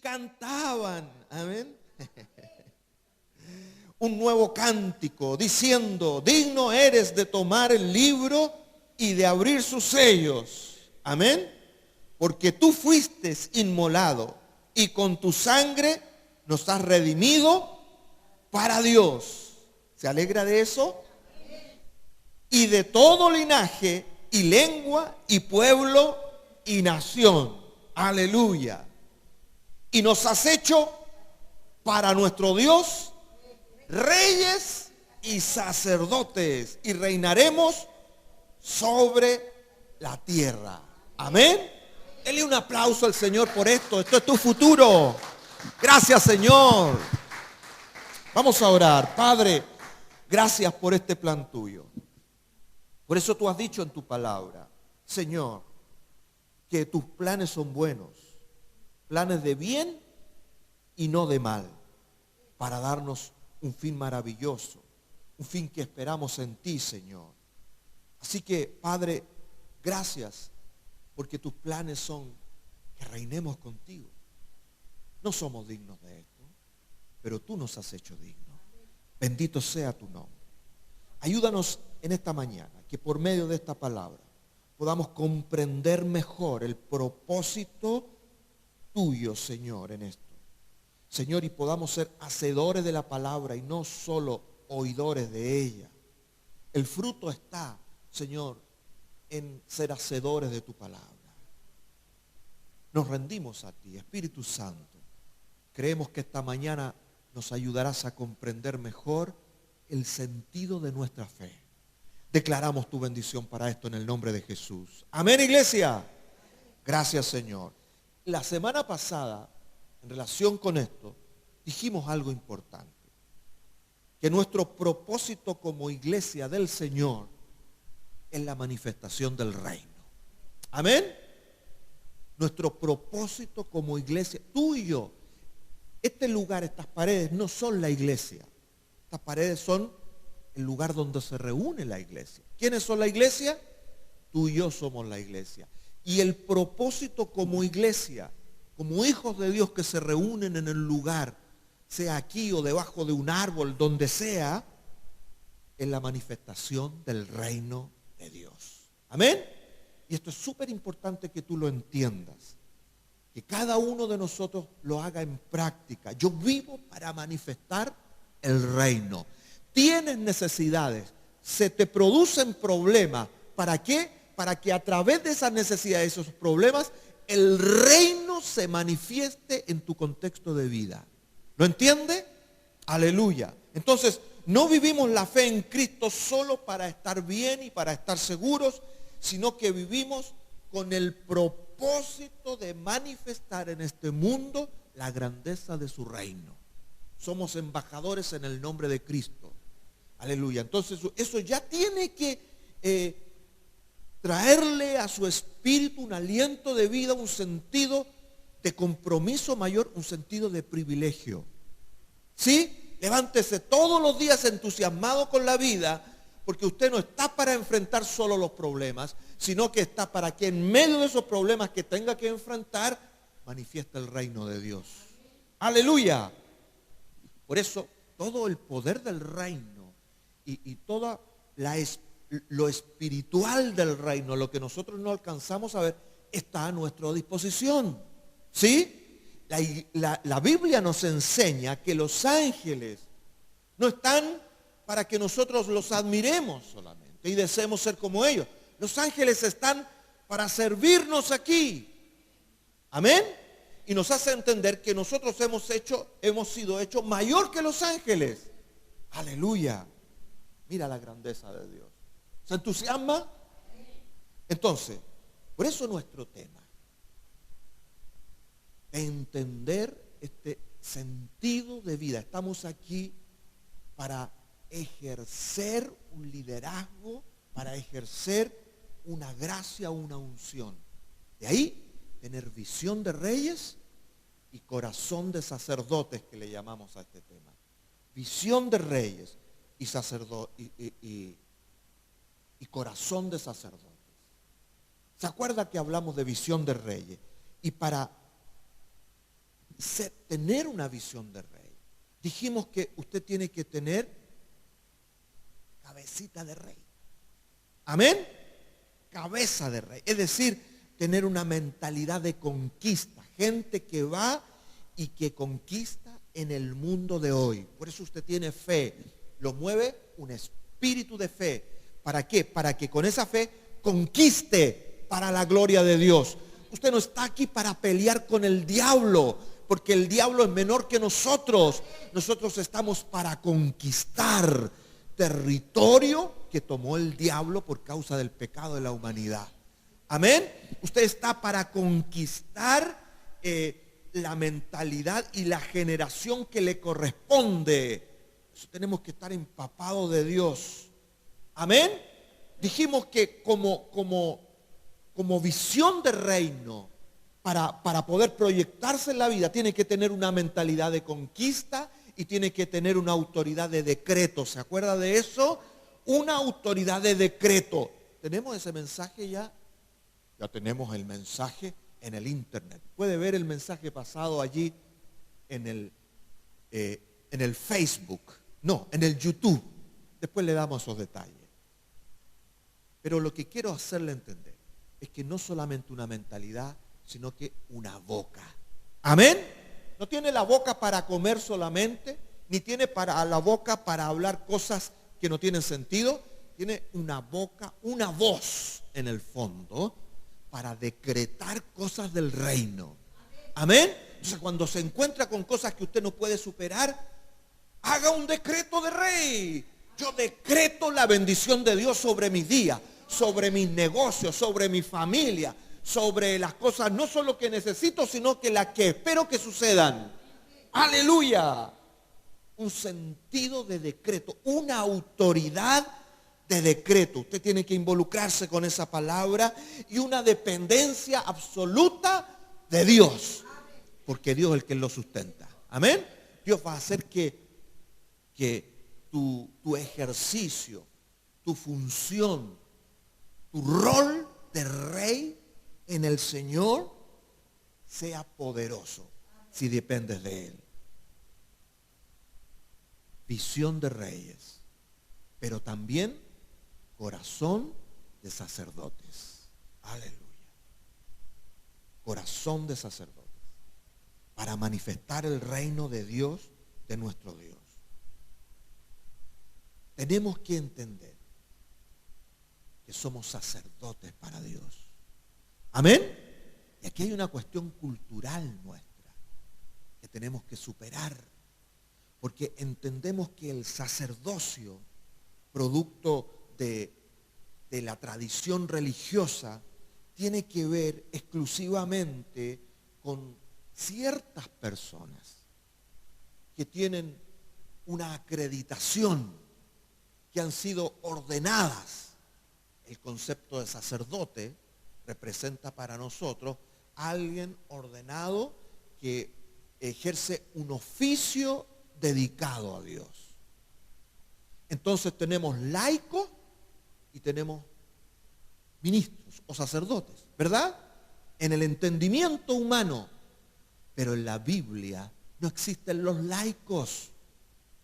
cantaban, amén, un nuevo cántico diciendo: digno eres de tomar el libro y de abrir sus sellos, amén, porque tú fuiste inmolado y con tu sangre nos has redimido para Dios. ¿Se alegra de eso? Y de todo linaje y lengua y pueblo y nación. Aleluya. Y nos has hecho para nuestro Dios reyes y sacerdotes, y reinaremos sobre la tierra. Amén. Denle un aplauso al Señor por esto. Esto es tu futuro. Gracias, Señor. Vamos a orar. Padre, gracias por este plan tuyo. Por eso tú has dicho en tu palabra, Señor, que tus planes son buenos, planes de bien y no de mal, para darnos un fin maravilloso, un fin que esperamos en ti, Señor. Así que, Padre, gracias, porque tus planes son que reinemos contigo. No somos dignos de esto, pero tú nos has hecho dignos. Bendito sea tu nombre. Ayúdanos en esta mañana, que por medio de esta palabra podamos comprender mejor el propósito tuyo, Señor, en esto. Señor, y podamos ser hacedores de la palabra y no solo oidores de ella. El fruto está, Señor, en ser hacedores de tu palabra. Nos rendimos a ti, Espíritu Santo. Creemos que esta mañana nos ayudarás a comprender mejor el sentido de nuestra fe. Declaramos tu bendición para esto en el nombre de Jesús. Amén, iglesia. Gracias, Señor. La semana pasada, en relación con esto, dijimos algo importante. Que nuestro propósito como iglesia del Señor es la manifestación del reino. Amén. Nuestro propósito como iglesia, tú y yo, este lugar, estas paredes no son la iglesia. Estas paredes son el lugar donde se reúne la iglesia. ¿Quiénes son la iglesia? Tú y yo somos la iglesia. Y el propósito como iglesia, como hijos de Dios que se reúnen en el lugar, sea aquí o debajo de un árbol, donde sea, es la manifestación del reino de Dios. Amén. Y esto es súper importante que tú lo entiendas. Que cada uno de nosotros lo haga en práctica. Yo vivo para manifestar el reino. Tienes necesidades, se te producen problemas. ¿Para qué? Para que a través de esas necesidades, esos problemas, el reino se manifieste en tu contexto de vida. ¿Lo entiende? Aleluya. Entonces, no vivimos la fe en Cristo solo para estar bien y para estar seguros, sino que vivimos con el propósito de manifestar en este mundo la grandeza de su reino. Somos embajadores en el nombre de Cristo. Aleluya. Entonces eso ya tiene que traerle a su espíritu un aliento de vida, un sentido de compromiso mayor, un sentido de privilegio. ¿Sí? Levántese todos los días entusiasmado con la vida, porque usted no está para enfrentar solo los problemas, sino que está para que en medio de esos problemas que tenga que enfrentar, manifieste el reino de Dios. Aleluya. Por eso, todo el poder del reino y toda lo espiritual del reino, lo que nosotros no alcanzamos a ver, está a nuestra disposición. ¿Sí? La Biblia nos enseña que los ángeles no están para que nosotros los admiremos solamente y deseemos ser como ellos. Los ángeles están para servirnos aquí. Amén. Y nos hace entender que nosotros hemos sido hechos mayor que los ángeles. Aleluya. Mira la grandeza de Dios. ¿Se entusiasma? Entonces, por eso nuestro tema, de entender este sentido de vida. Estamos aquí para ejercer un liderazgo, para ejercer una gracia, una unción. De ahí, tener visión de reyes y corazón de sacerdotes, que le llamamos a este tema. Visión de reyes y y corazón de sacerdotes. ¿Se acuerda que hablamos de visión de reyes? Y para tener una visión de rey. Dijimos que usted tiene que tener cabecita de rey. Amén. Cabeza de rey. Es decir, tener una mentalidad de conquista. Gente que va y que conquista en el mundo de hoy. Por eso usted tiene fe. Lo mueve un espíritu de fe. ¿Para qué? Para que con esa fe conquiste para la gloria de Dios. Usted no está aquí para pelear con el diablo, porque el diablo es menor que nosotros. Nosotros estamos para conquistar territorio que tomó el diablo por causa del pecado de la humanidad. Amén. Usted está para conquistar la mentalidad y la generación que le corresponde. Eso tenemos que estar empapados de Dios. Amén. Dijimos que como visión de reino, para poder proyectarse en la vida, tiene que tener una mentalidad de conquista y tiene que tener una autoridad de decreto. ¿Se acuerda de eso? Una autoridad de decreto. ¿Tenemos ese mensaje ya? Ya tenemos el mensaje en el internet. Puede ver el mensaje pasado allí en el Facebook. No, en el YouTube. Después le damos esos detalles. Pero lo que quiero hacerle entender es que no solamente una mentalidad, sino que una boca. Amén. No tiene la boca para comer solamente, ni tiene la boca para hablar cosas que no tienen sentido. Tiene una boca, una voz en el fondo para decretar cosas del reino. Amén. Entonces, cuando se encuentra con cosas que usted no puede superar, haga un decreto de rey. Yo decreto la bendición de Dios sobre mis días, sobre mis negocios, sobre mi familia, sobre las cosas no solo que necesito, sino que las que espero que sucedan. Aleluya. Un sentido de decreto, una autoridad de decreto. Usted tiene que involucrarse con esa palabra y una dependencia absoluta de Dios, porque Dios es el que lo sustenta. Amén. Dios va a hacer que tu ejercicio, tu función, tu rol de rey en el Señor sea poderoso si dependes de Él. Visión de reyes, pero también corazón de sacerdotes. Aleluya. Corazón de sacerdotes para manifestar el reino de Dios, de nuestro Dios. Tenemos que entender que somos sacerdotes para Dios. Amén. Y aquí hay una cuestión cultural nuestra que tenemos que superar, porque entendemos que el sacerdocio, producto de la tradición religiosa, tiene que ver exclusivamente con ciertas personas que tienen una acreditación, que han sido ordenadas. El concepto de sacerdote representa para nosotros a alguien ordenado que ejerce un oficio dedicado a Dios. Entonces tenemos laicos y tenemos ministros o sacerdotes, ¿verdad? En el entendimiento humano. Pero en la Biblia no existen los laicos,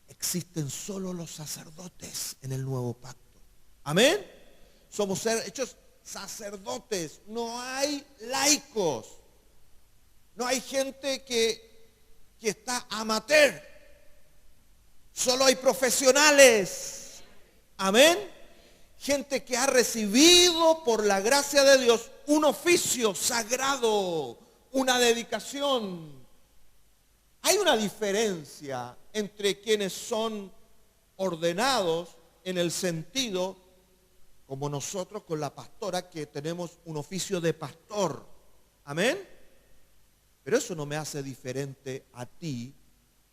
existen solo los sacerdotes en el nuevo pacto. Amén. Somos hechos sacerdotes, no hay laicos, no hay gente que está amateur, solo hay profesionales. Amén. Gente que ha recibido por la gracia de Dios un oficio sagrado, una dedicación. Hay una diferencia entre quienes son ordenados en el sentido, como nosotros con la pastora, que tenemos un oficio de pastor. Amén. Pero eso no me hace diferente a ti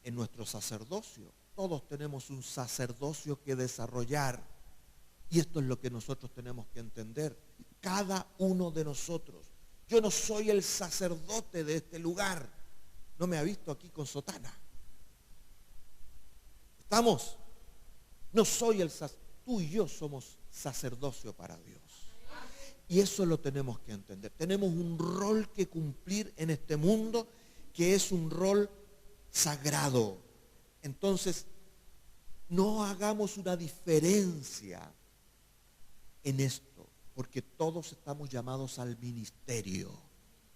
en nuestro sacerdocio. Todos tenemos un sacerdocio que desarrollar. Y esto es lo que nosotros tenemos que entender. Cada uno de nosotros. Yo no soy el sacerdote de este lugar. No me ha visto aquí con sotana. ¿Estamos? No soy el sacerdote. Tú y yo somos sacerdocio para Dios. Y eso lo tenemos que entender. Tenemos un rol que cumplir en este mundo que es un rol sagrado. Entonces, no hagamos una diferencia en esto, porque todos estamos llamados al ministerio.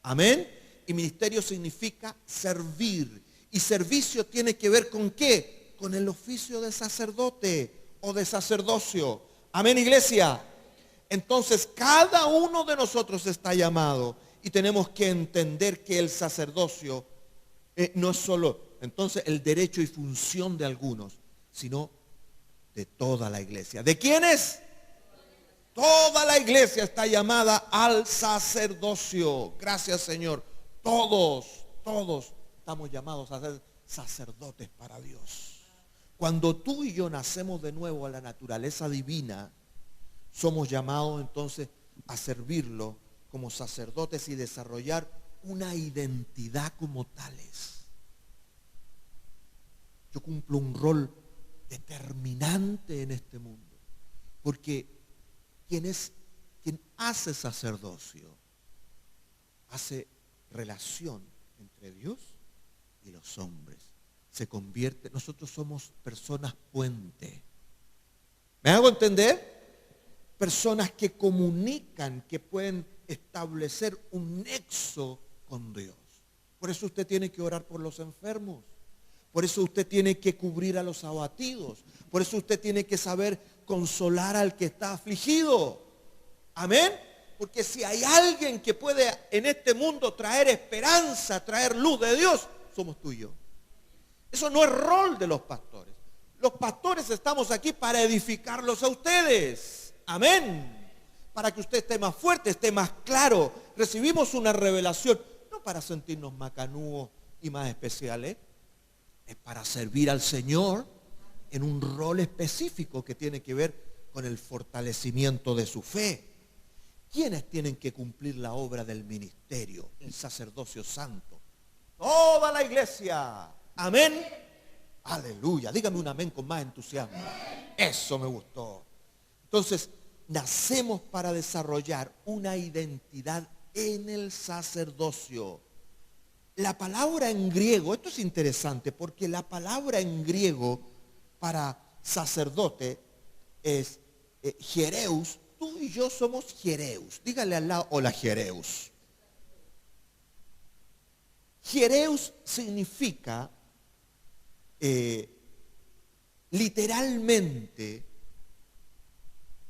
Amén. Y ministerio significa servir. Y servicio tiene que ver ¿con qué? Con el oficio de sacerdote o de sacerdocio. Amén, iglesia. Entonces, cada uno de nosotros está llamado y tenemos que entender que el sacerdocio no es solo entonces el derecho y función de algunos, sino de toda la iglesia. ¿De quiénes? Toda la iglesia está llamada al sacerdocio. Gracias, Señor. Todos estamos llamados a ser sacerdotes para Dios. Cuando tú y yo nacemos de nuevo a la naturaleza divina, somos llamados entonces a servirlo como sacerdotes y desarrollar una identidad como tales. Yo cumplo un rol determinante en este mundo, porque quien hace sacerdocio hace relación entre Dios y los hombres. Se convierte, nosotros somos personas puente. ¿Me hago entender? Personas que comunican, que pueden establecer un nexo con Dios. Por eso usted tiene que orar por los enfermos. Por eso usted tiene que cubrir a los abatidos. Por eso usted tiene que saber consolar al que está afligido. Amén. Porque si hay alguien que puede en este mundo traer esperanza, traer luz de Dios, somos tú y yo. Eso no es rol de los pastores. Los pastores estamos aquí para edificarlos a ustedes. Amén. Para que usted esté más fuerte, esté más claro. Recibimos una revelación, no para sentirnos macanudos y más especiales. Es para servir al Señor en un rol específico que tiene que ver con el fortalecimiento de su fe. ¿Quiénes tienen que cumplir la obra del ministerio? El sacerdocio santo. Toda la iglesia. Amén. Aleluya. Dígame un amén con más entusiasmo. Eso me gustó. Entonces, nacemos para desarrollar una identidad en el sacerdocio. La palabra en griego, esto es interesante porque la palabra en griego para sacerdote es hiereus. Tú y yo somos hiereus. Dígale al lado, hola hiereus. Hiereus significa literalmente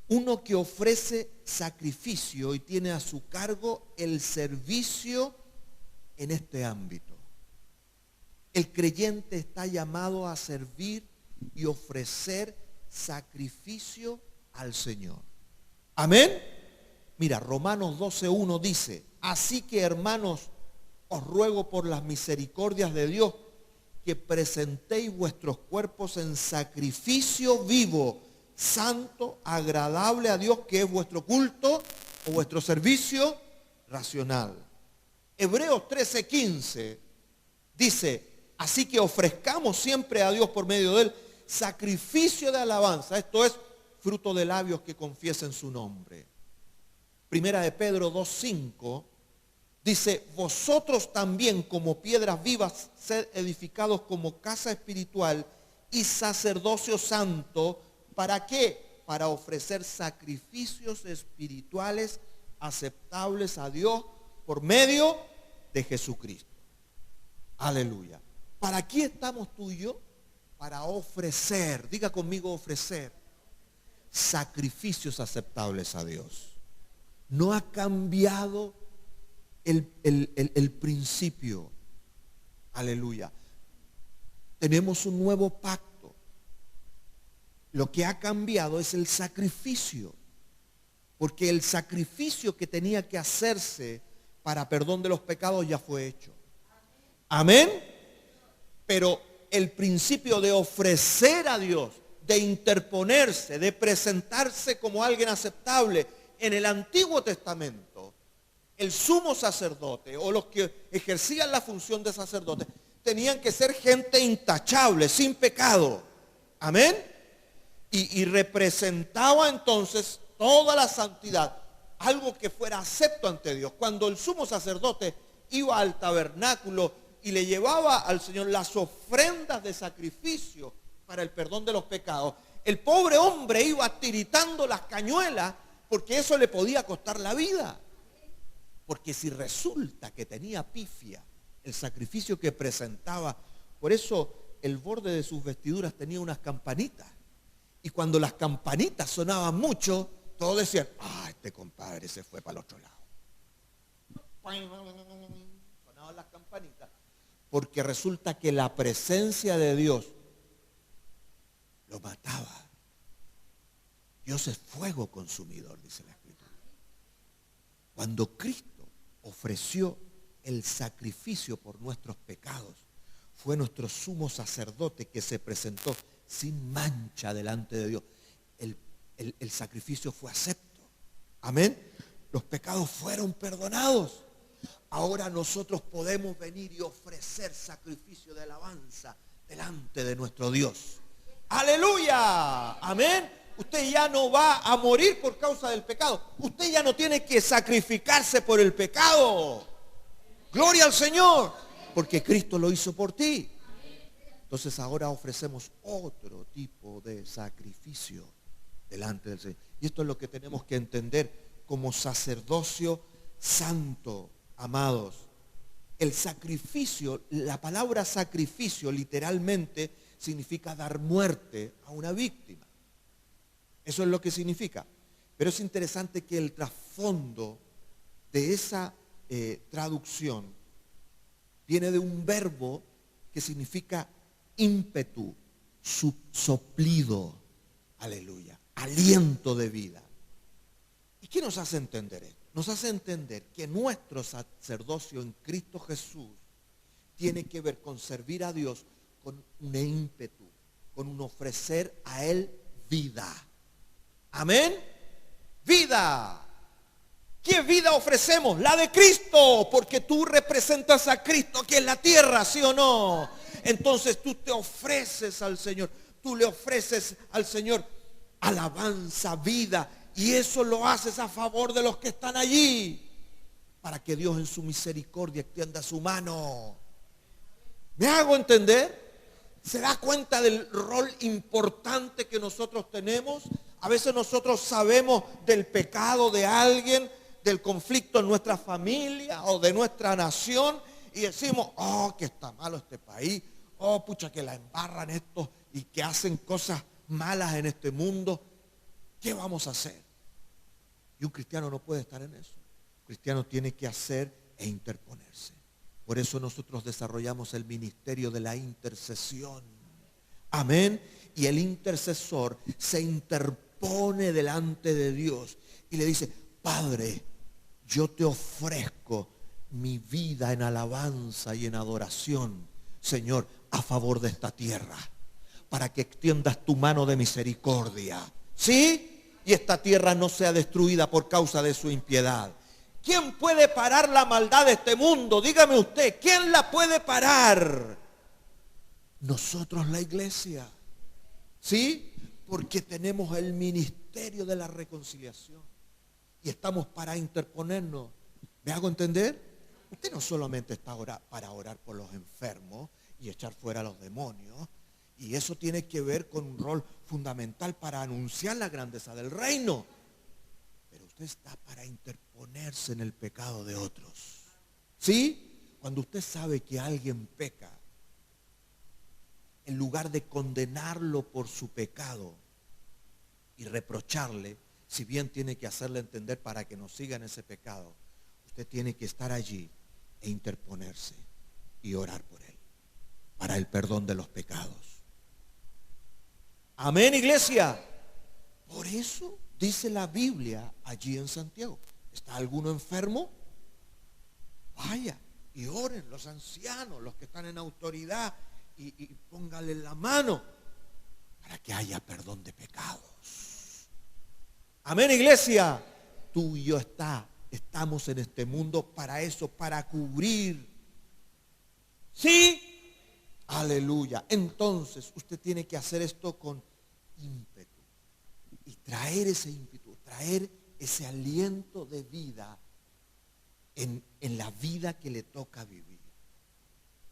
uno que ofrece sacrificio y tiene a su cargo el servicio en este ámbito. El creyente está llamado a servir y ofrecer sacrificio al Señor. Amén. Mira, Romanos 12:1 dice: así que, hermanos, os ruego por las misericordias de Dios que presentéis vuestros cuerpos en sacrificio vivo, santo, agradable a Dios, que es vuestro culto o vuestro servicio racional. Hebreos 13:15 dice: así que ofrezcamos siempre a Dios por medio de él sacrificio de alabanza, esto es, fruto de labios que confiesen su nombre. Primera de Pedro 2:5 dice: vosotros también como piedras vivas sed edificados como casa espiritual y sacerdocio santo. ¿Para qué? Para ofrecer sacrificios espirituales aceptables a Dios por medio de Jesucristo. Aleluya. ¿Para qué estamos tú y yo? Para ofrecer, diga conmigo, ofrecer sacrificios aceptables a Dios. No ha cambiado el principio. Aleluya. Tenemos un nuevo pacto. Lo que ha cambiado es el sacrificio. Porque el sacrificio que tenía que hacerse para perdón de los pecados ya fue hecho. Amén. Pero el principio de ofrecer a Dios, de interponerse, de presentarse como alguien aceptable, en el Antiguo Testamento, el sumo sacerdote o los que ejercían la función de sacerdote tenían que ser gente intachable, sin pecado. Amén. Y representaba entonces toda la santidad, algo que fuera acepto ante Dios. Cuando el sumo sacerdote iba al tabernáculo y le llevaba al Señor las ofrendas de sacrificio para el perdón de los pecados, el pobre hombre iba tiritando las cañuelas porque eso le podía costar la vida. Porque si resulta que tenía pifia el sacrificio que presentaba, por eso el borde de sus vestiduras tenía unas campanitas. Y cuando las campanitas sonaban mucho, todos decían, este compadre se fue para el otro lado. Sonaban las campanitas. Porque resulta que la presencia de Dios lo mataba. Dios es fuego consumidor, dice la Escritura. Cuando Cristo ofreció el sacrificio por nuestros pecados, fue nuestro sumo sacerdote que se presentó sin mancha delante de Dios. El sacrificio fue acepto. Amén. Los pecados fueron perdonados. Ahora nosotros podemos venir y ofrecer sacrificio de alabanza delante de nuestro Dios. Aleluya. Amén. Usted ya no va a morir por causa del pecado. Usted ya no tiene que sacrificarse por el pecado. Gloria al Señor. Porque Cristo lo hizo por ti. Entonces ahora ofrecemos otro tipo de sacrificio delante del Señor. Y esto es lo que tenemos que entender como sacerdocio santo, amados. El sacrificio, la palabra sacrificio literalmente significa dar muerte a una víctima. Eso es lo que significa. Pero es interesante que el trasfondo de esa traducción viene de un verbo que significa ímpetu, soplido, aleluya, aliento de vida. ¿Y qué nos hace entender esto? Nos hace entender que nuestro sacerdocio en Cristo Jesús tiene que ver con servir a Dios con un ímpetu, con un ofrecer a Él vida. Amén. Vida. ¿Qué vida ofrecemos? La de Cristo, porque tú representas a Cristo aquí en la tierra, ¿sí o no? Entonces tú te ofreces al Señor, tú le ofreces al Señor alabanza, vida, y eso lo haces a favor de los que están allí, para que Dios en su misericordia extienda su mano. ¿Me hago entender? ¿Se da cuenta del rol importante que nosotros tenemos? A veces nosotros sabemos del pecado de alguien, del conflicto en nuestra familia o de nuestra nación, y decimos, que está malo este país, pucha que la embarran estos y que hacen cosas malas en este mundo. ¿Qué vamos a hacer? Y un cristiano no puede estar en eso. Un cristiano tiene que hacer e interponerse. Por eso nosotros desarrollamos el ministerio de la intercesión. Amén. Y el intercesor se interpone delante de Dios y le dice, Padre, yo te ofrezco mi vida en alabanza y en adoración, Señor, a favor de esta tierra, para que extiendas tu mano de misericordia. ¿Sí? Y esta tierra no sea destruida por causa de su impiedad. ¿Quién puede parar la maldad de este mundo? Dígame usted, ¿quién la puede parar? Nosotros, la iglesia. ¿Sí? Porque tenemos el ministerio de la reconciliación. Y estamos para interponernos. ¿Me hago entender? Usted no solamente está para orar por los enfermos y echar fuera a los demonios. Y eso tiene que ver con un rol fundamental para anunciar la grandeza del reino. Pero usted está para interponerse en el pecado de otros. ¿Sí? Cuando usted sabe que alguien peca, en lugar de condenarlo por su pecado y reprocharle, si bien tiene que hacerle entender para que no siga en ese pecado, usted tiene que estar allí e interponerse y orar por él, para el perdón de los pecados. Amén, iglesia. Por eso dice la Biblia allí en Santiago, ¿está alguno enfermo? Vaya y oren los ancianos, los que están en autoridad, y póngale la mano para que haya perdón de pecados. Amén, iglesia. Tú y yo estamos en este mundo para eso, para cubrir. ¿Sí? Aleluya. Entonces usted tiene que hacer esto con ímpetu y traer ese ímpetu, traer ese aliento de vida en la vida que le toca vivir.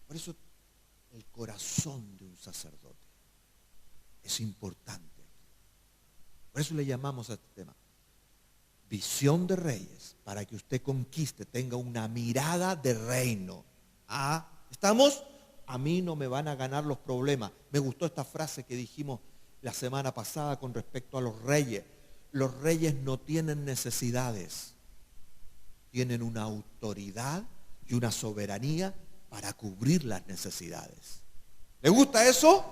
Por eso el corazón de un sacerdote es importante. Por eso le llamamos a este tema visión de reyes, para que usted conquiste, tenga una mirada de reino. ¿Estamos? A mí no me van a ganar los problemas. Me gustó esta frase que dijimos la semana pasada con respecto a los reyes. Los reyes no tienen necesidades, tienen una autoridad y una soberanía para cubrir las necesidades. ¿Le gusta eso?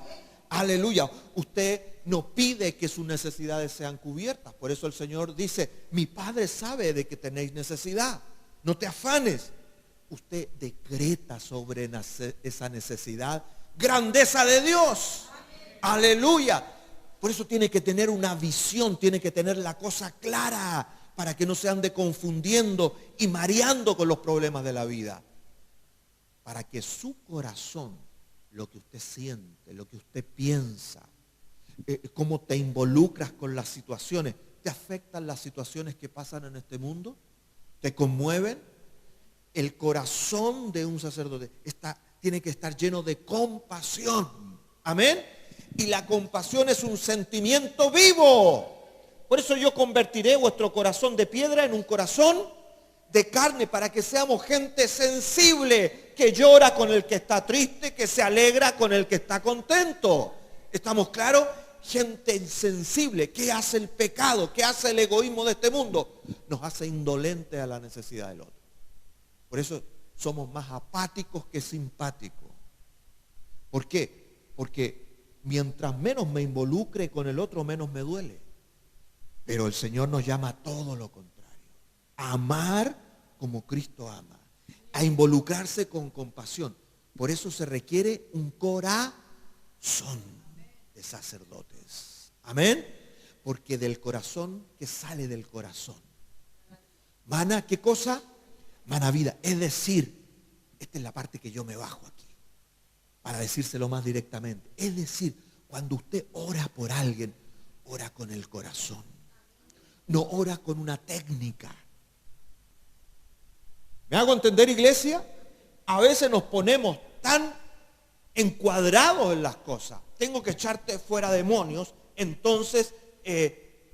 Aleluya. Usted no pide que sus necesidades sean cubiertas. Por eso el Señor dice, mi Padre sabe de que tenéis necesidad. No te afanes. Usted decreta sobre esa necesidad grandeza de Dios. Aleluya. Por eso tiene que tener una visión, tiene que tener la cosa clara para que no se ande confundiendo y mareando con los problemas de la vida. Para que su corazón, lo que usted siente, lo que usted piensa, cómo te involucras con las situaciones, ¿te afectan las situaciones que pasan en este mundo? ¿Te conmueven? El corazón de un sacerdote tiene que estar lleno de compasión. Amén. Y la compasión es un sentimiento vivo. Por eso yo convertiré vuestro corazón de piedra en un corazón de carne, para que seamos gente sensible, que llora con el que está triste, que se alegra con el que está contento. ¿Estamos claros? Gente sensible. ¿Qué hace el pecado? ¿Qué hace el egoísmo de este mundo? Nos hace indolentes a la necesidad del otro. Por eso somos más apáticos que simpáticos. ¿Por qué? Porque mientras menos me involucre con el otro, menos me duele. Pero el Señor nos llama a todo lo contrario. A amar como Cristo ama. A involucrarse con compasión. Por eso se requiere un corazón de sacerdotes. Amén. Porque del corazón, que sale del corazón, mana, ¿qué cosa? Mana vida. Es decir, esta es la parte que yo me bajo aquí, para decírselo más directamente. Es decir, cuando usted ora por alguien, ora con el corazón. No ora con una técnica. ¿Me hago entender, iglesia? A veces nos ponemos tan encuadrados en las cosas. Tengo que echarte fuera demonios, entonces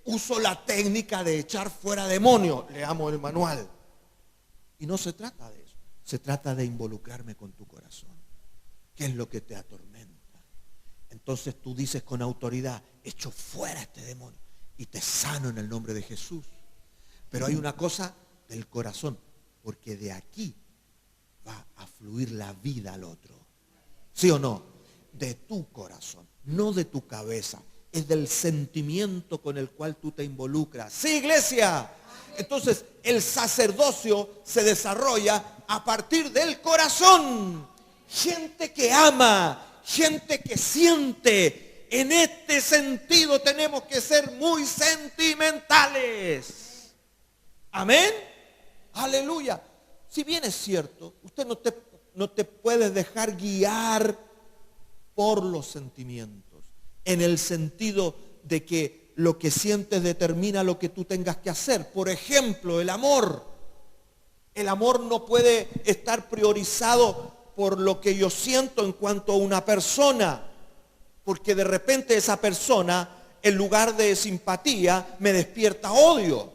uso la técnica de echar fuera demonios. Leamos el manual. Y no se trata de eso. Se trata de involucrarme con tu corazón. ¿Qué es lo que te atormenta? Entonces tú dices con autoridad, echo fuera este demonio y te sano en el nombre de Jesús. Pero hay una cosa del corazón, porque de aquí va a fluir la vida al otro. ¿Sí o no? De tu corazón, no de tu cabeza. Es del sentimiento con el cual tú te involucras. ¡Sí, iglesia! Entonces el sacerdocio se desarrolla a partir del corazón. Gente que ama, gente que siente. En este sentido tenemos que ser muy sentimentales. Amén. Aleluya. Si bien es cierto, usted no te puede dejar guiar por los sentimientos, en el sentido de que lo que sientes determina lo que tú tengas que hacer. Por ejemplo, el amor. El amor no puede estar priorizado por lo que yo siento en cuanto a una persona, porque de repente esa persona, en lugar de simpatía, me despierta odio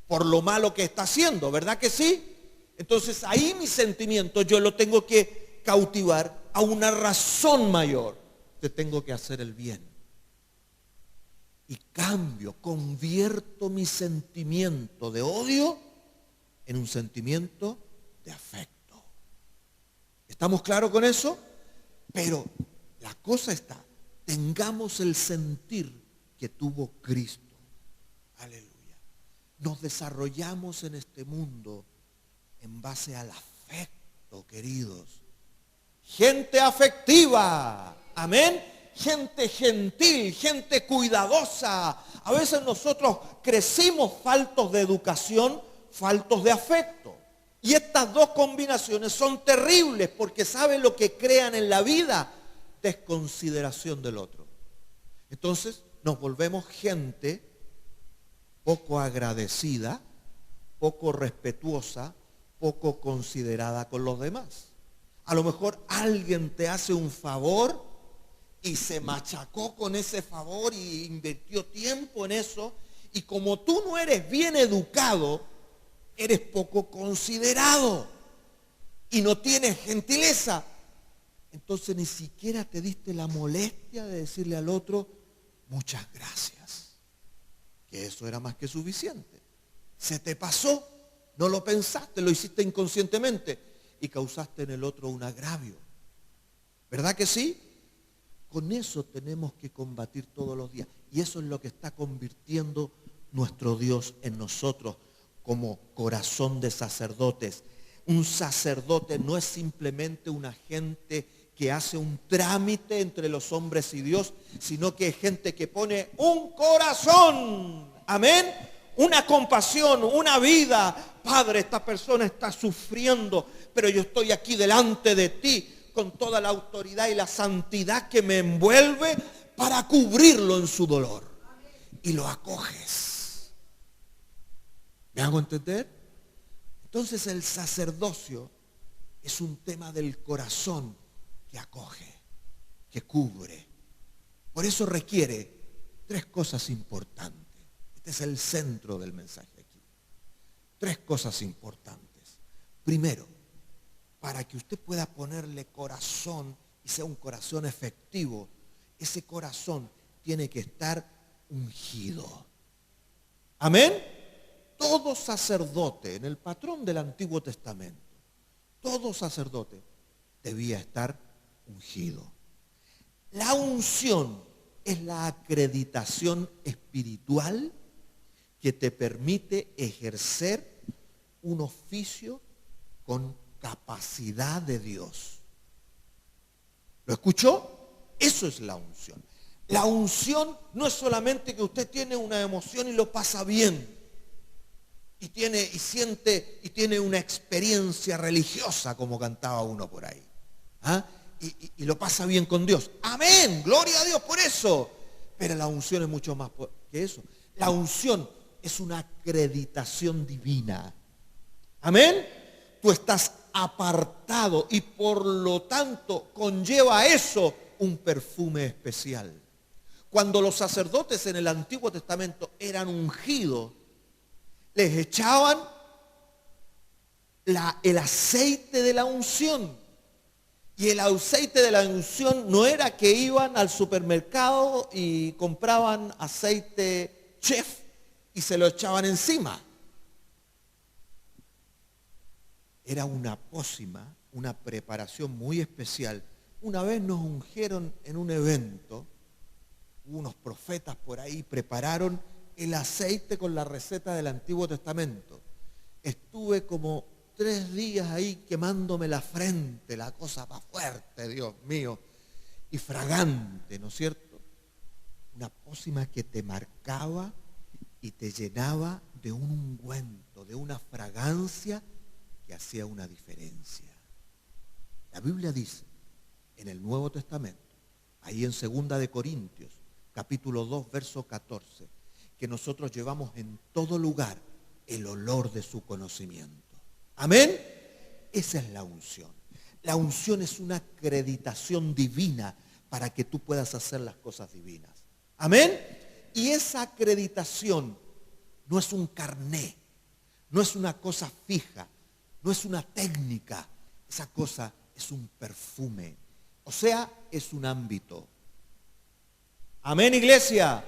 por lo malo que está haciendo, ¿verdad que sí? Entonces ahí mi sentimiento yo lo tengo que cautivar a una razón mayor. Te tengo que hacer el bien. Y convierto mi sentimiento de odio en un sentimiento de afecto. ¿Estamos claros con eso? Pero la cosa está, tengamos el sentir que tuvo Cristo. Aleluya. Nos desarrollamos en este mundo en base al afecto, queridos. Gente afectiva. Amén. Gente gentil, gente cuidadosa. A veces nosotros crecimos faltos de educación, faltos de afecto. Y estas dos combinaciones son terribles, porque ¿saben lo que crean en la vida? Desconsideración del otro. Entonces nos volvemos gente poco agradecida, poco respetuosa, poco considerada con los demás. A lo mejor alguien te hace un favor y se machacó con ese favor y invirtió tiempo en eso. Y como tú no eres bien educado, eres poco considerado y no tienes gentileza. Entonces ni siquiera te diste la molestia de decirle al otro, muchas gracias. Que eso era más que suficiente. Se te pasó, no lo pensaste, lo hiciste inconscientemente y causaste en el otro un agravio. ¿Verdad que sí? Con eso tenemos que combatir todos los días. Y eso es lo que está convirtiendo nuestro Dios en nosotros como corazón de sacerdotes. Un sacerdote no es simplemente una gente que hace un trámite entre los hombres y Dios, sino que es gente que pone un corazón, amén, una compasión, una vida. Padre, esta persona está sufriendo, pero yo estoy aquí delante de ti con toda la autoridad y la santidad que me envuelve para cubrirlo en su dolor. Y lo acoges. ¿Me hago entender? Entonces el sacerdocio es un tema del corazón que acoge, que cubre. Por eso requiere 3 cosas importantes. Este es el centro del mensaje aquí. 3 cosas importantes. Primero, para que usted pueda ponerle corazón y sea un corazón efectivo, ese corazón tiene que estar ungido. Amén. Todo sacerdote en el patrón del Antiguo Testamento, todo sacerdote debía estar ungido. La unción es la acreditación espiritual que te permite ejercer un oficio con capacidad de Dios. ¿Lo escuchó? Eso es la unción. La unción no es solamente que usted tiene una emoción y lo pasa bien. Y siente y tiene una experiencia religiosa, como cantaba uno por ahí. ¿Ah? Y lo pasa bien con Dios. Amén, gloria a Dios por eso. Pero la unción es mucho más que eso. La unción es una acreditación divina. Amén. Tú estás apartado y por lo tanto conlleva eso un perfume especial. Cuando los sacerdotes en el Antiguo Testamento eran ungidos, les echaban el aceite de la unción. Y el aceite de la unción no era que iban al supermercado y compraban aceite chef y se lo echaban encima. Era una pócima, una preparación muy especial. Una vez nos ungieron en un evento, unos profetas por ahí prepararon el aceite con la receta del Antiguo Testamento. Estuve como 3 días ahí quemándome la frente, la cosa va fuerte, Dios mío, y fragante, ¿no es cierto? Una pócima que te marcaba y te llenaba de un ungüento, de una fragancia que hacía una diferencia. La Biblia dice en el Nuevo Testamento, ahí en 2 de Corintios, capítulo 2, verso 14, que nosotros llevamos en todo lugar el olor de su conocimiento. Amén. Esa es la unción. La unción es una acreditación divina para que tú puedas hacer las cosas divinas. Amén. Y esa acreditación no es un carné, no es una cosa fija, no es una técnica. Esa cosa es un perfume. O sea, es un ámbito. Amén, iglesia.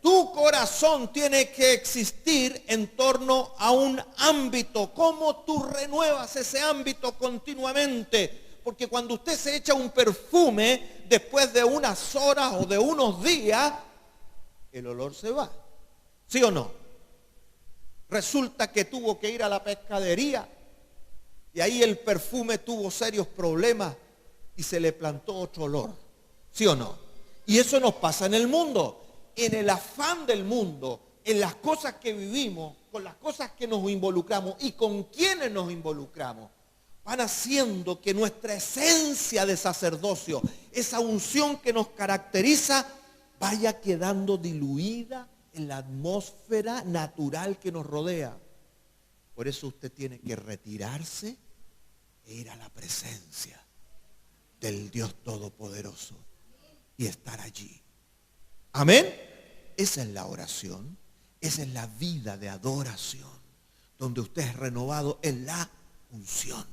Tu corazón tiene que existir en torno a un ámbito. ¿Cómo tú renuevas ese ámbito continuamente? Porque cuando usted se echa un perfume, después de unas horas o de unos días, el olor se va. ¿Sí o no? Resulta que tuvo que ir a la pescadería y ahí el perfume tuvo serios problemas y se le plantó otro olor. ¿Sí o no? Y eso nos pasa en el mundo. En el afán del mundo, en las cosas que vivimos, con las cosas que nos involucramos y con quienes nos involucramos, van haciendo que nuestra esencia de sacerdocio, esa unción que nos caracteriza, vaya quedando diluida en la atmósfera natural que nos rodea. Por eso usted tiene que retirarse e ir a la presencia. del Dios Todopoderoso y estar allí. Amén. Esa es la oración. Esa es la vida de adoración, donde usted es renovado en la unción.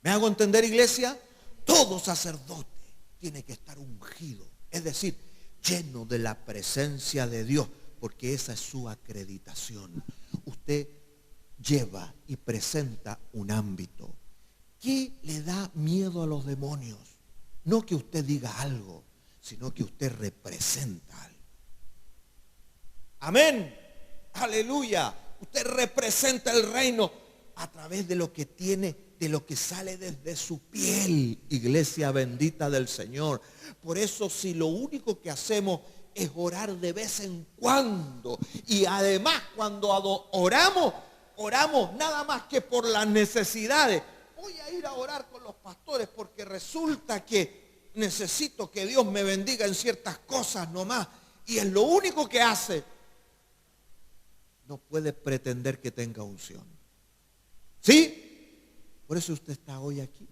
¿Me hago entender, iglesia? Todo sacerdote tiene que estar ungido, es decir, lleno de la presencia de Dios, porque esa es su acreditación. Usted lleva y presenta un ámbito. ¿Qué le da miedo a los demonios? No que usted diga algo, sino que usted representa algo. Amén. Aleluya. Usted representa el reino a través de lo que tiene, de lo que sale desde su piel. Iglesia bendita del Señor. Por eso, si lo único que hacemos es orar de vez en cuando, y además cuando oramos nada más que por las necesidades. Voy a ir a orar con los pastores porque resulta que necesito que Dios me bendiga en ciertas cosas nomás, y es lo único que hace. No puede pretender que tenga unción. ¿Sí? Por eso usted está hoy aquí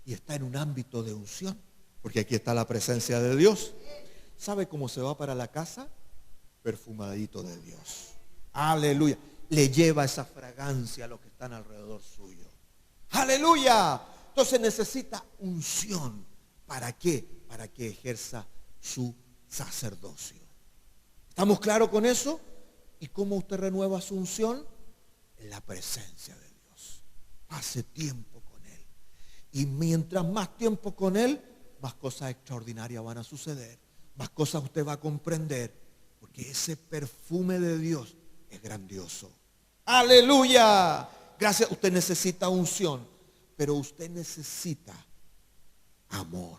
y está en un ámbito de unción, porque aquí está la presencia de Dios. ¿Sabe cómo se va para la casa? Perfumadito de Dios. Aleluya. Le lleva esa fragancia a los que están alrededor suyo. Aleluya. Entonces necesita unción. ¿Para qué? Para que ejerza su sacerdocio. ¿Estamos claros con eso? ¿Y cómo usted renueva su unción? En la presencia de Dios. Pase tiempo con Él. Y mientras más tiempo con Él, más cosas extraordinarias van a suceder. Más cosas usted va a comprender. Porque ese perfume de Dios es grandioso. ¡Aleluya! Gracias. Usted necesita unción. Pero usted necesita amor.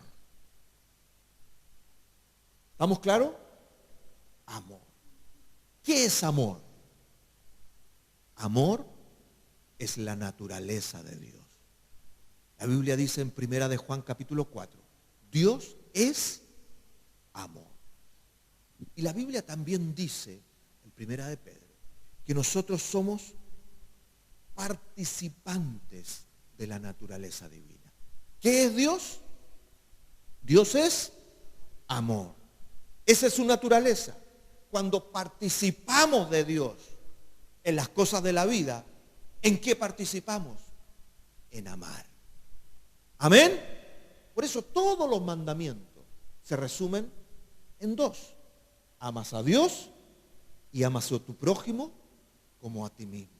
¿Estamos claros? Amor. ¿Qué es amor? Amor es la naturaleza de Dios. La Biblia dice en 1 de Juan capítulo 4, Dios es amor. Y la Biblia también dice en 1 de Pedro que nosotros somos participantes de la naturaleza divina. ¿Qué es Dios? Dios es amor. Esa es su naturaleza. Cuando participamos de Dios en las cosas de la vida, ¿en qué participamos? En amar. Amén. Por eso todos los mandamientos se resumen en dos. Amas a Dios y amas a tu prójimo como a ti mismo.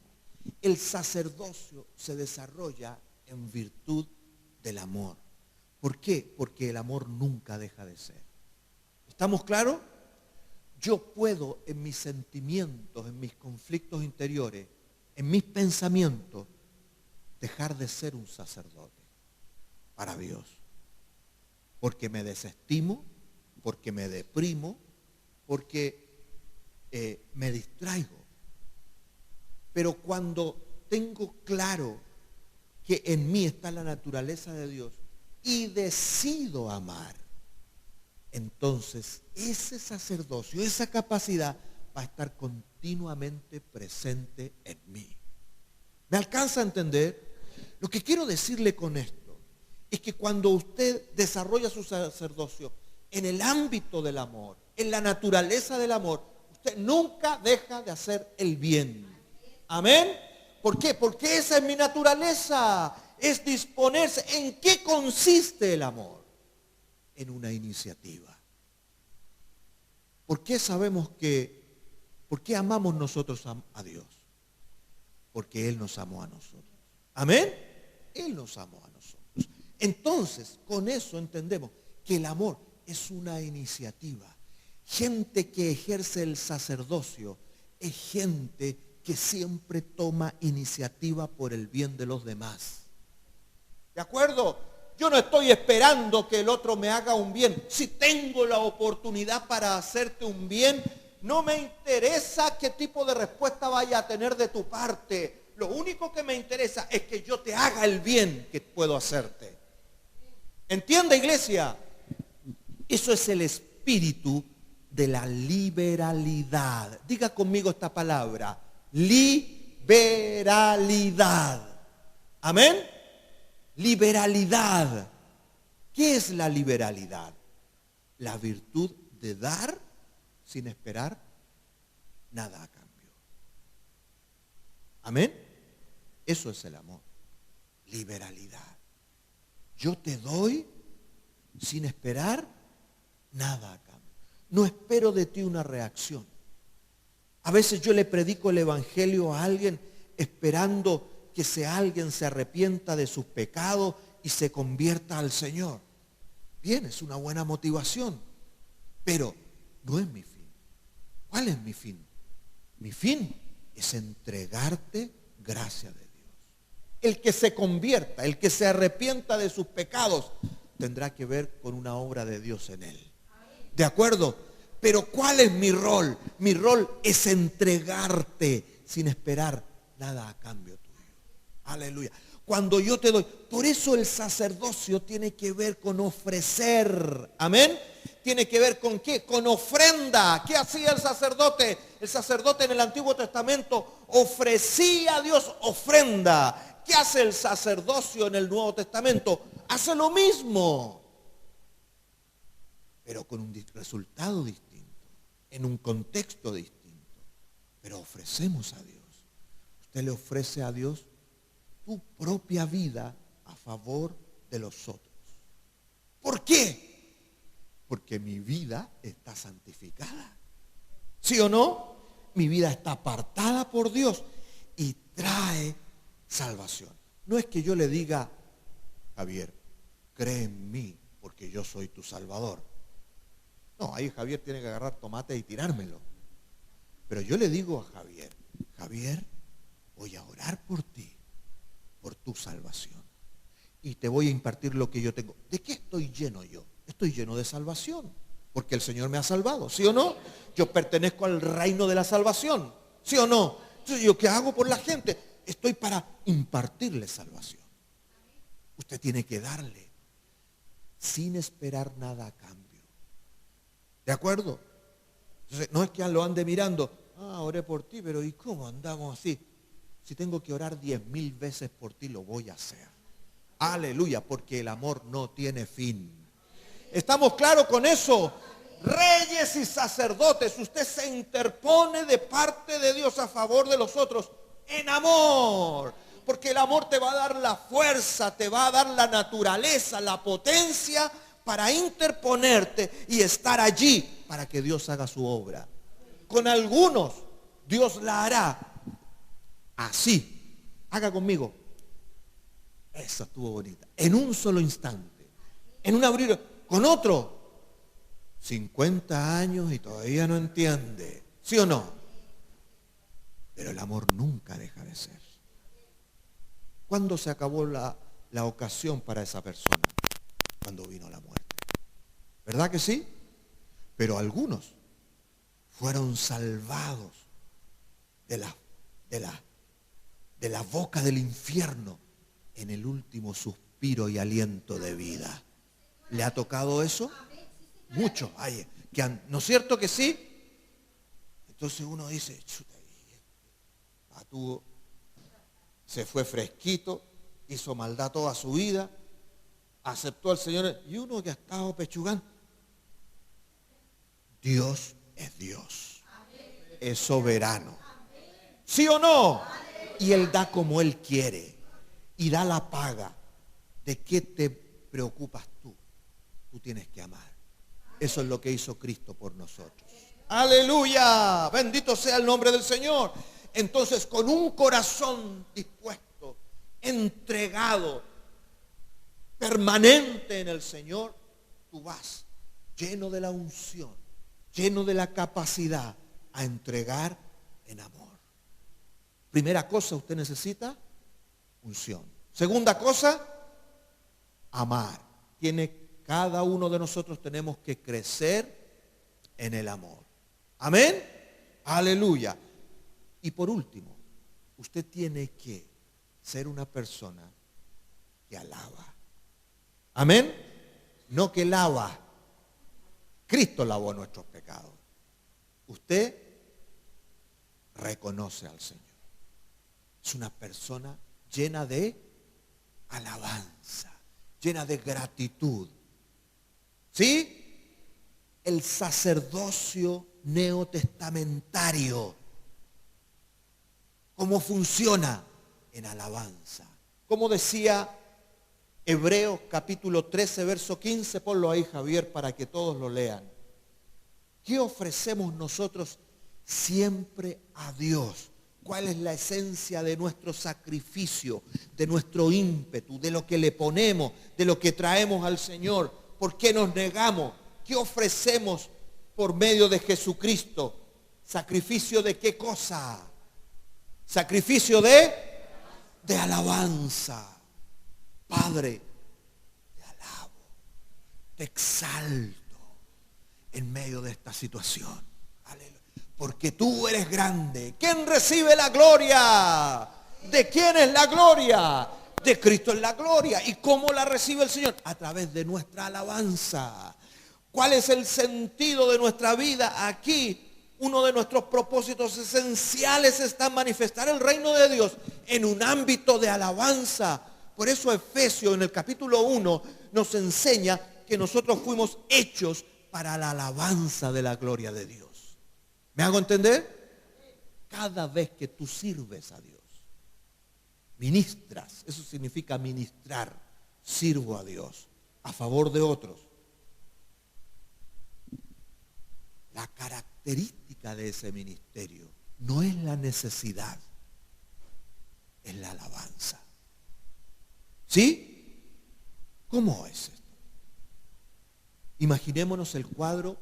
El sacerdocio se desarrolla en virtud del amor. ¿Por qué? Porque el amor nunca deja de ser. ¿Estamos claros? Yo puedo en mis sentimientos, en mis conflictos interiores, en mis pensamientos, dejar de ser un sacerdote para Dios. Porque me desestimo, porque me deprimo, porque me distraigo. Pero cuando tengo claro que en mí está la naturaleza de Dios y decido amar, entonces ese sacerdocio, esa capacidad va a estar continuamente presente en mí. ¿Me alcanza a entender? Lo que quiero decirle con esto es que cuando usted desarrolla su sacerdocio en el ámbito del amor, en la naturaleza del amor, usted nunca deja de hacer el bien. Amén. ¿Por qué? Porque esa es mi naturaleza. Es disponerse. ¿En qué consiste el amor? En una iniciativa. ¿Por qué sabemos por qué amamos nosotros a Dios? Porque Él nos amó a nosotros. Amén. Él nos amó a nosotros. Entonces, con eso entendemos que el amor es una iniciativa. Gente que ejerce el sacerdocio es gente que siempre toma iniciativa por el bien de los demás. ¿De acuerdo? Yo no estoy esperando que el otro me haga un bien. Si tengo la oportunidad para hacerte un bien, no me interesa qué tipo de respuesta vaya a tener de tu parte. Lo único que me interesa es que yo te haga el bien que puedo hacerte. ¿Entiende, iglesia? Eso es el espíritu de la liberalidad. Diga conmigo esta palabra. Liberalidad. Amén. Liberalidad. ¿Qué es la liberalidad? La virtud de dar sin esperar nada a cambio. Amén. Eso es el amor. Liberalidad. Yo te doy sin esperar nada a cambio. No espero de ti una reacción. A veces yo le predico el evangelio a alguien esperando que alguien se arrepienta de sus pecados y se convierta al Señor. Bien, es una buena motivación, pero no es mi fin. ¿Cuál es mi fin? Mi fin es entregarte gracia de Dios. El que se convierta, el que se arrepienta de sus pecados, tendrá que ver con una obra de Dios en él. ¿De acuerdo? Pero ¿cuál es mi rol? Mi rol es entregarte sin esperar nada a cambio tuyo. Aleluya. Cuando yo te doy, por eso el sacerdocio tiene que ver con ofrecer. Amén. Tiene que ver con qué? Con ofrenda. ¿Qué hacía el sacerdote? El sacerdote en el Antiguo Testamento ofrecía a Dios ofrenda. ¿Qué hace el sacerdocio en el Nuevo Testamento? Hace lo mismo, pero con un resultado distinto, en un contexto distinto. Pero ofrecemos a Dios. Usted le ofrece a Dios tu propia vida a favor de los otros. ¿Por qué? Porque mi vida está santificada. ¿Sí o no? Mi vida está apartada por Dios y trae salvación. No es que yo le diga, Javier, cree en mí porque yo soy tu Salvador. No, ahí Javier tiene que agarrar tomate y tirármelo. Pero yo le digo a Javier, Javier, voy a orar por ti, por tu salvación. Y te voy a impartir lo que yo tengo. ¿De qué estoy lleno yo? Estoy lleno de salvación, porque el Señor me ha salvado, ¿sí o no? Yo pertenezco al reino de la salvación, ¿sí o no? Entonces, ¿yo qué hago por la gente? Estoy para impartirle salvación. Usted tiene que darle sin esperar nada a cambio. ¿De acuerdo? Entonces, no es que lo ande mirando, oré por ti, pero ¿y cómo andamos así? Si tengo que orar 10,000 veces por ti, lo voy a hacer. Aleluya, porque el amor no tiene fin. ¿Estamos claros con eso? Reyes y sacerdotes, usted se interpone de parte de Dios a favor de los otros en amor. Porque el amor te va a dar la fuerza, te va a dar la naturaleza, la potencia para interponerte y estar allí para que Dios haga su obra. Con algunos Dios la hará así. Haga conmigo. Esa estuvo bonita. En un solo instante. En un abrir. Con otro. 50 años y todavía no entiende. ¿Sí o no? Pero el amor nunca deja de ser. ¿Cuándo se acabó la ocasión para esa persona? Cuando vino la muerte. ¿Verdad que sí? Pero algunos fueron salvados de la boca del infierno en el último suspiro y aliento de vida. ¿Le ha tocado eso? Muchos hay, ¿no es cierto que sí? Entonces uno dice, chuta, se fue fresquito, hizo maldad toda su vida, aceptó al Señor, y uno que ha estado pechugando. Dios es Dios, es soberano. ¿Sí o no? Y Él da como Él quiere y da la paga. ¿De qué te preocupas tú? Tú tienes que amar. Eso es lo que hizo Cristo por nosotros. Aleluya, bendito sea el nombre del Señor. Entonces, con un corazón dispuesto, entregado, permanente en el Señor, tú vas lleno de la unción, lleno de la capacidad a entregar en amor. Primera cosa, usted necesita unción. Segunda cosa, amar. Cada uno de nosotros tenemos que crecer en el amor. Amén. Aleluya. Y por último, usted tiene que ser una persona que alaba. Amén. No que lava. Cristo lavó nuestros pecados. Usted reconoce al Señor. Es una persona llena de alabanza, llena de gratitud. ¿Sí? El sacerdocio neotestamentario. ¿Cómo funciona? En alabanza. Como decía Hebreos capítulo 13, verso 15, ponlo ahí, Javier, para que todos lo lean. ¿Qué ofrecemos nosotros siempre a Dios? ¿Cuál es la esencia de nuestro sacrificio, de nuestro ímpetu, de lo que le ponemos, de lo que traemos al Señor? ¿Por qué nos negamos? ¿Qué ofrecemos por medio de Jesucristo? ¿Sacrificio de qué cosa? Sacrificio de alabanza. Padre, te alabo, te exalto en medio de esta situación. Aleluya. Porque tú eres grande. ¿Quién recibe la gloria? ¿De quién es la gloria? De Cristo es la gloria. ¿Y cómo la recibe el Señor? A través de nuestra alabanza. ¿Cuál es el sentido de nuestra vida aquí? Uno de nuestros propósitos esenciales está manifestar el reino de Dios en un ámbito de alabanza. Por eso Efesios en el capítulo 1 nos enseña que nosotros fuimos hechos para la alabanza de la gloria de Dios. ¿Me hago entender? Cada vez que tú sirves a Dios, ministras, eso significa ministrar, sirvo a Dios a favor de otros. La característica de ese ministerio no es la necesidad, es la alabanza. ¿Sí? ¿Cómo es esto? Imaginémonos el cuadro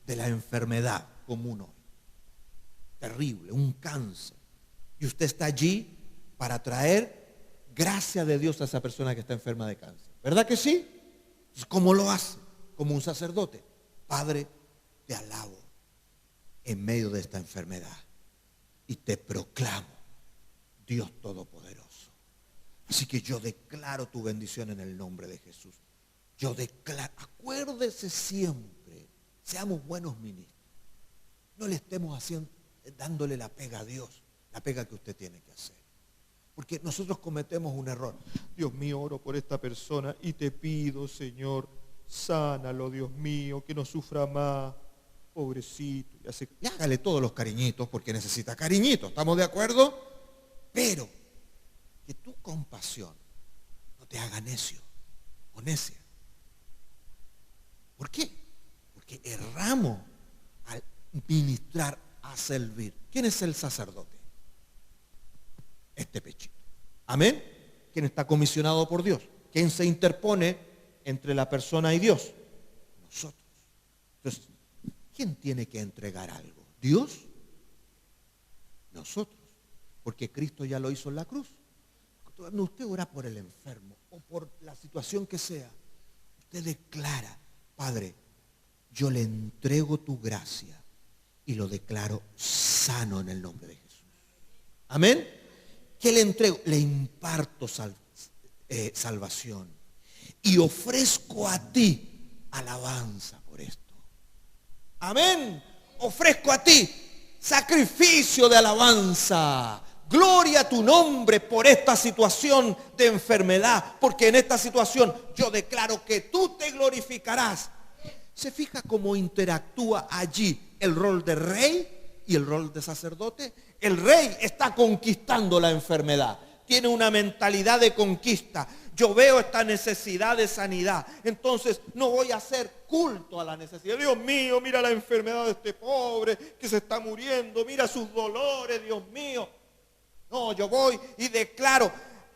de la enfermedad común hoy. Terrible, un cáncer. Y usted está allí para traer gracia de Dios a esa persona que está enferma de cáncer. ¿Verdad que sí? ¿Cómo lo hace? Como un sacerdote. Padre, te alabo en medio de esta enfermedad y te proclamo Dios Todopoderoso. Así que yo declaro tu bendición en el nombre de Jesús. Yo declaro, acuérdese siempre, seamos buenos ministros. No le estemos haciendo, dándole la pega a Dios, la pega que usted tiene que hacer. Porque nosotros cometemos un error. Dios mío, oro por esta persona y te pido, Señor, sánalo, Dios mío, que no sufra más. Pobrecito. Y hágale todos los cariñitos porque necesita cariñitos. ¿Estamos de acuerdo? Pero que tu compasión no te haga necio o necia. ¿Por qué? Porque erramos al ministrar, a servir. ¿Quién es el sacerdote? Este pechito. ¿Amén? ¿Quién está comisionado por Dios? ¿Quién se interpone entre la persona y Dios? Nosotros. Entonces, ¿quién tiene que entregar algo? ¿Dios? Nosotros. Porque Cristo ya lo hizo en la cruz. Cuando usted ora por el enfermo o por la situación que sea, usted declara, Padre, yo le entrego tu gracia y lo declaro sano en el nombre de Jesús. Amén. ¿Qué le entrego? Le imparto salvación y ofrezco a ti alabanza por esto. Amén. Ofrezco a ti sacrificio de alabanza. Gloria a tu nombre por esta situación de enfermedad. Porque en esta situación yo declaro que tú te glorificarás. ¿Se fija cómo interactúa allí el rol de rey y el rol de sacerdote? El rey está conquistando la enfermedad. Tiene una mentalidad de conquista. Yo veo esta necesidad de sanidad. Entonces no voy a hacer culto a la necesidad. Dios mío, mira la enfermedad de este pobre que se está muriendo. Mira sus dolores, Dios mío. No, yo voy y declaro,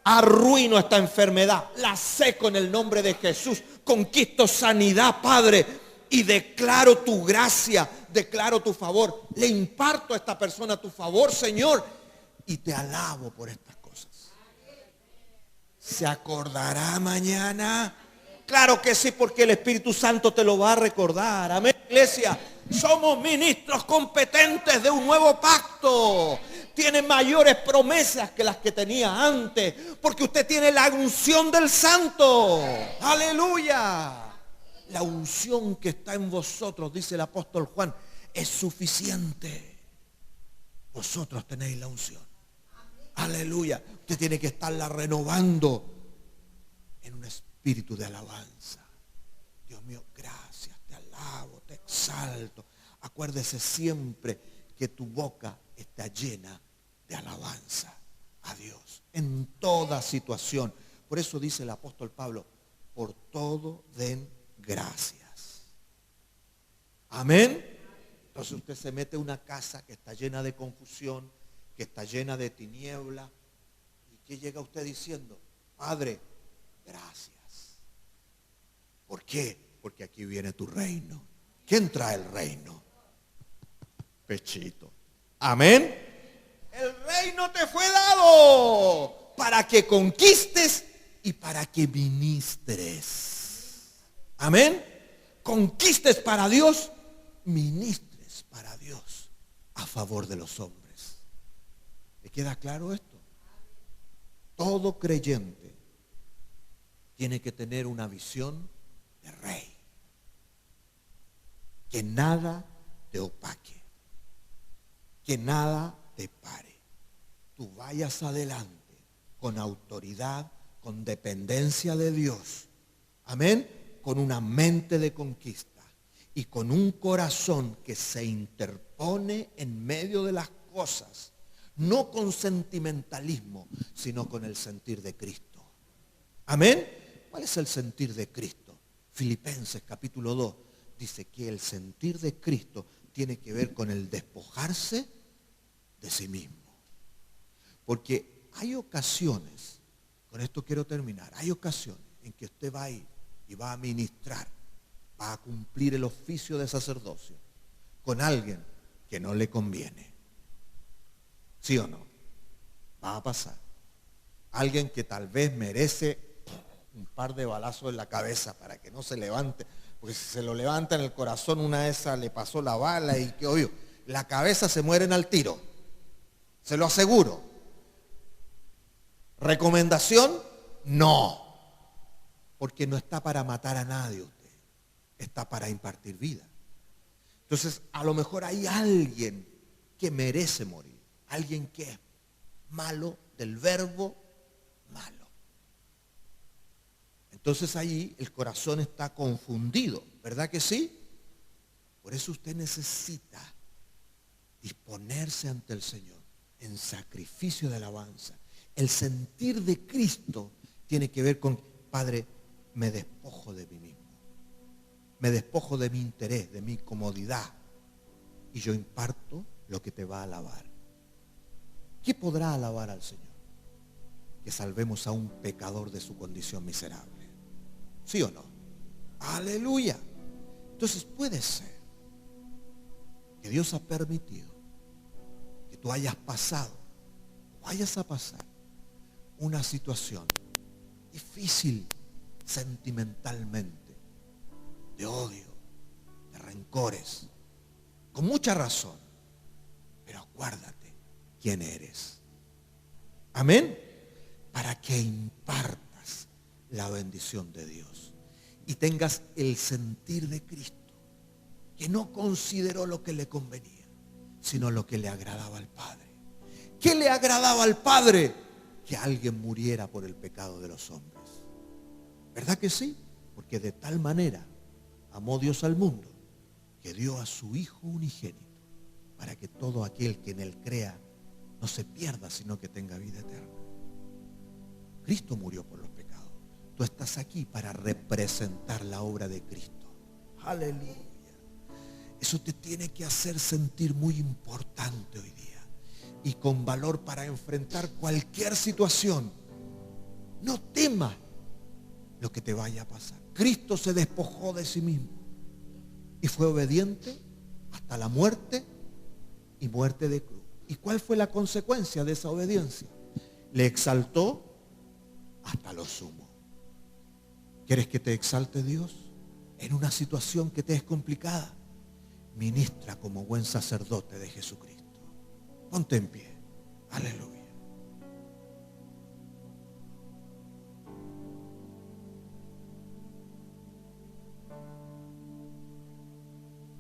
arruino esta enfermedad. La seco en el nombre de Jesús. Conquisto sanidad, Padre. Y declaro tu gracia, declaro tu favor. Le imparto a esta persona tu favor, Señor. Y te alabo por estas cosas. ¿Se acordará mañana? Claro que sí, porque el Espíritu Santo te lo va a recordar. Amén, iglesia. Somos ministros competentes de un nuevo pacto. Tiene mayores promesas que las que tenía antes. Porque usted tiene la unción del Santo. Aleluya. La unción que está en vosotros, dice el apóstol Juan, es suficiente. Vosotros tenéis la unción. Aleluya. Usted tiene que estarla renovando en un espíritu de alabanza. Dios mío, gracias, te alabo, te exalto. Acuérdese siempre que tu boca está llena de alabanza a Dios en toda situación. Por eso dice el apóstol Pablo, por todo den gracias. Amén. Entonces usted se mete en una casa que está llena de confusión, que está llena de tiniebla. ¿Y qué llega usted diciendo? Padre, gracias. ¿Por qué? Porque aquí viene tu reino. ¿Quién trae el reino? Pechito. Amén. El reino te fue dado para que conquistes y para que ministres. Amén. Conquistes para Dios, ministres para Dios a favor de los hombres. ¿Le queda claro esto? Todo creyente tiene que tener una visión de rey. Que nada te opaque. Que nada te pare. Tú vayas adelante con autoridad, con dependencia de Dios. Amén. Con una mente de conquista y con un corazón que se interpone en medio de las cosas. No con sentimentalismo, sino con el sentir de Cristo. Amén. ¿Cuál es el sentir de Cristo? Filipenses capítulo 2 dice que el sentir de Cristo tiene que ver con el despojarse de sí mismo. Porque hay ocasiones, con esto quiero terminar, hay ocasiones en que usted va a ir y va a ministrar, va a cumplir el oficio de sacerdocio con alguien que no le conviene. ¿Sí o no? Va a pasar. Alguien que tal vez merece un par de balazos en la cabeza para que no se levante. Porque si se lo levanta en el corazón, una de esas le pasó la bala y que obvio, la cabeza se mueren al tiro. Se lo aseguro. ¿Recomendación? No. Porque no está para matar a nadie usted. Está para impartir vida. Entonces, a lo mejor hay alguien que merece morir. Alguien que es malo, del verbo malo. Entonces ahí el corazón está confundido, ¿verdad que sí? Por eso usted necesita disponerse ante el Señor en sacrificio de alabanza. El sentir de Cristo tiene que ver con, Padre, me despojo de mí mismo. Me despojo de mi interés, de mi comodidad. Y yo imparto lo que te va a alabar. ¿Qué podrá alabar al Señor? Que salvemos a un pecador de su condición miserable. ¿Sí o no? Aleluya. Entonces puede ser que Dios ha permitido que tú hayas pasado o vayas a pasar una situación difícil sentimentalmente, de odio, de rencores, con mucha razón. Pero acuérdate quién eres. Amén. Para que impartas la bendición de Dios y tengas el sentir de Cristo, que no consideró lo que le convenía, sino lo que le agradaba al Padre. ¿Qué le agradaba al Padre? Que alguien muriera por el pecado de los hombres. ¿Verdad que sí? Porque de tal manera amó Dios al mundo que dio a su Hijo unigénito para que todo aquel que en él crea no se pierda, sino que tenga vida eterna. Cristo murió por los pecados. Tú estás aquí para representar la obra de Cristo. Aleluya. Eso te tiene que hacer sentir muy importante hoy día y con valor para enfrentar cualquier situación. No temas lo que te vaya a pasar. Cristo se despojó de sí mismo y fue obediente hasta la muerte y muerte de cruz. ¿Y cuál fue la consecuencia de esa obediencia? Le exaltó hasta lo sumo. ¿Quieres que te exalte Dios en una situación que te es complicada? Ministra como buen sacerdote de Jesucristo. Ponte en pie. Aleluya.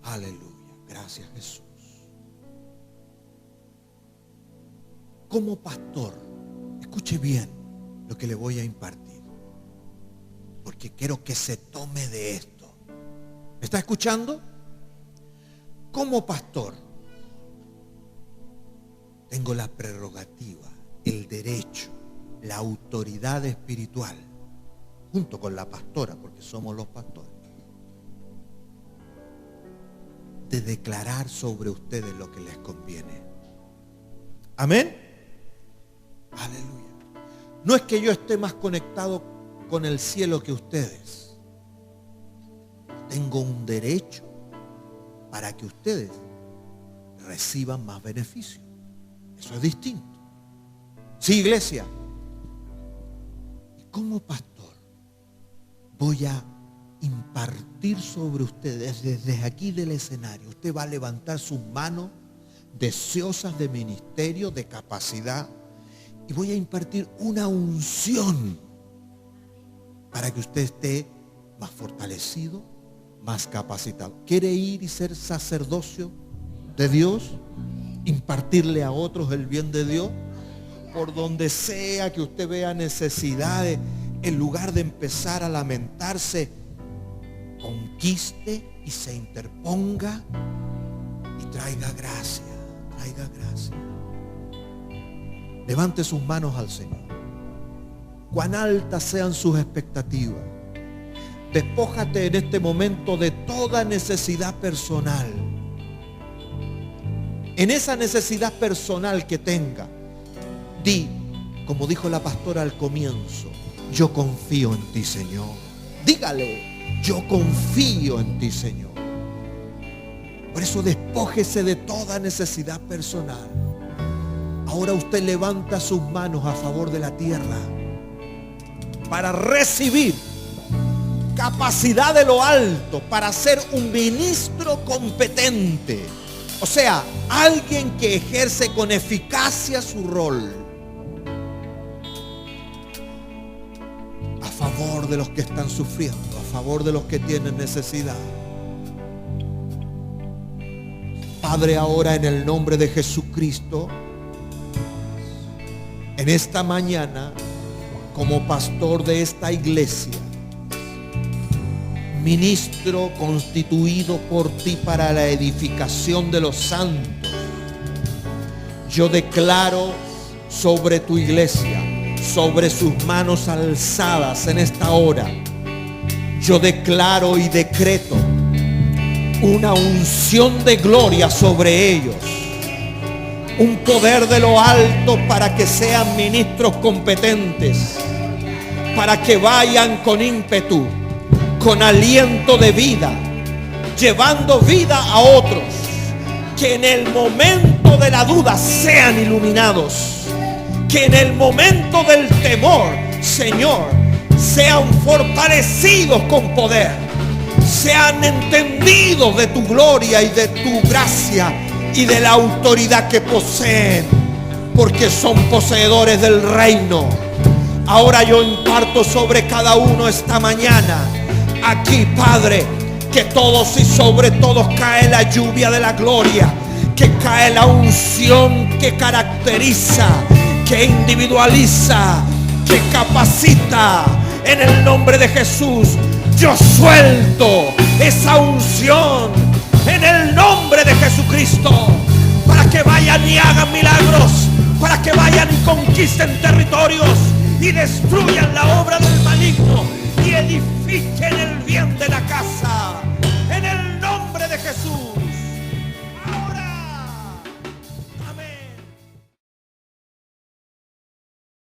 Aleluya. Gracias, Jesús. Como pastor, escuche bien lo que le voy a impartir, porque quiero que se tome de esto ¿Me está escuchando? Como pastor, tengo la prerrogativa, el derecho, la autoridad espiritual, junto con la pastora, porque somos los pastores, de declarar sobre ustedes lo que les conviene. Amén. Aleluya. No es que yo esté más conectado con el cielo que ustedes. Tengo un derecho para que ustedes reciban más beneficios. Eso es distinto. Sí, iglesia. Y como pastor voy a impartir sobre ustedes desde aquí del escenario. Usted va a levantar sus manos deseosas de ministerio, de capacidad, y voy a impartir una unción para que usted esté más fortalecido, más capacitado. ¿Quiere ir y ser sacerdocio de Dios? Impartirle a otros el bien de Dios. Por donde sea que usted vea necesidades, en lugar de empezar a lamentarse, conquiste y se interponga y traiga gracia, traiga gracia. Levante sus manos al Señor. Cuán altas sean sus expectativas. Despójate en este momento de toda necesidad personal. En esa necesidad personal que tenga, di, como dijo la pastora al comienzo, yo confío en ti, Señor. Dígale, yo confío en ti, Señor. Por eso despójese de toda necesidad personal. Ahora usted levanta sus manos a favor de la tierra para recibir capacidad de lo alto, para ser un ministro competente. O sea, alguien que ejerce con eficacia su rol a favor de los que están sufriendo, a favor de los que tienen necesidad. Padre, ahora en el nombre de Jesucristo, en esta mañana, como pastor de esta iglesia, ministro constituido por ti para la edificación de los santos, yo declaro sobre tu iglesia, sobre sus manos alzadas en esta hora, yo declaro y decreto una unción de gloria sobre ellos, un poder de lo alto para que sean ministros competentes, para que vayan con ímpetu, con aliento de vida, llevando vida a otros, que en el momento de la duda sean iluminados, que en el momento del temor, Señor, sean fortalecidos con poder, sean entendidos de tu gloria y de tu gracia y de la autoridad que poseen, porque son poseedores del reino. Ahora yo imparto sobre cada uno esta mañana aquí, Padre, que todos y sobre todos cae la lluvia de la gloria, que cae la unción que caracteriza, que individualiza, que capacita. En el nombre de Jesús yo suelto esa unción en el nombre de Jesucristo, para que vayan y hagan milagros, para que vayan y conquisten territorios y destruyan la obra del maligno y edifiquen el bien